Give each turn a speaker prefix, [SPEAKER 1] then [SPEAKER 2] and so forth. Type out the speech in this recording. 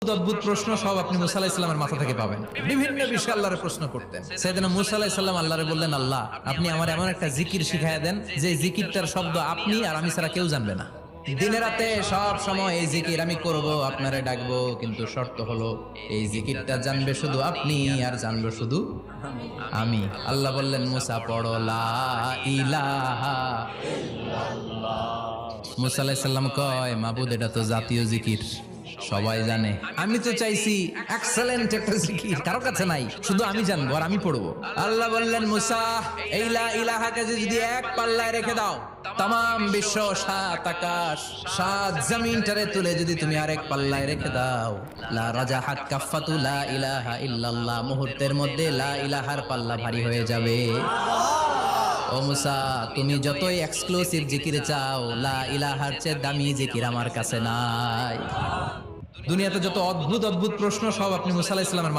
[SPEAKER 1] অদ্ভুত প্রশ্ন সব আপনি মুসা আলাইহিস সালামের মাথা থেকে পাবেন। বিভিন্ন বিষয়ে আল্লাহরে প্রশ্ন করতেন। সাইয়েদনা মুসা আলাইহিস সালাম আল্লাহরে বললেন, আল্লাহ আপনি আমার এমন একটা জিকির শিখাইয়া দেন যে জিকিরটার শব্দ আপনি আর আমি ছাড়া কেউ জানবে না। দিনে রাতে সব সময় এই জিকির আমি করব, আপনারে ডাকবো, কিন্তু শর্ত হলো এই জিকিরটা জানবে শুধু আপনি আর জানবো শুধু আমি। আল্লাহ বললেন, মুসা পড়ো লা ইলাহা। মুসা আলাইহিস সালাম কয়, মাবুদ এটা তো জাতীয় জিকির, সবাই জানে। আমি তো চাইছি এক্সেলেন্ট একটা জিকির, কারো কাছে নাই, শুধু আমি জানবো আর আমি পড়বো। আল্লাহ বললেন, মুসা এই লা ইলাহাকে যদি এক পাল্লায় রেখে দাও, তামাম বিশ্ব, সাত আকাশ, সাত জমিনটারে তুলে যদি তুমি আরেক পাল্লায় রেখে দাও, লা রাজাহাত কাফাতু লা ইলাহা ইল্লাল্লাহ, মুহূর্তের মধ্যে লা ইলাহার পাল্লা ভারী হয়ে যাবে। ও মুসা, তুমি যতই এক্সক্লুসিভ জিকির চাও, লা ইলাহার চেয়ে দামি জিকির আমার কাছে নাই। দুনিয়াতে যত অদ্ভুত অদ্ভুত প্রশ্ন সব আপনি মুসা আলাইহিস সালামের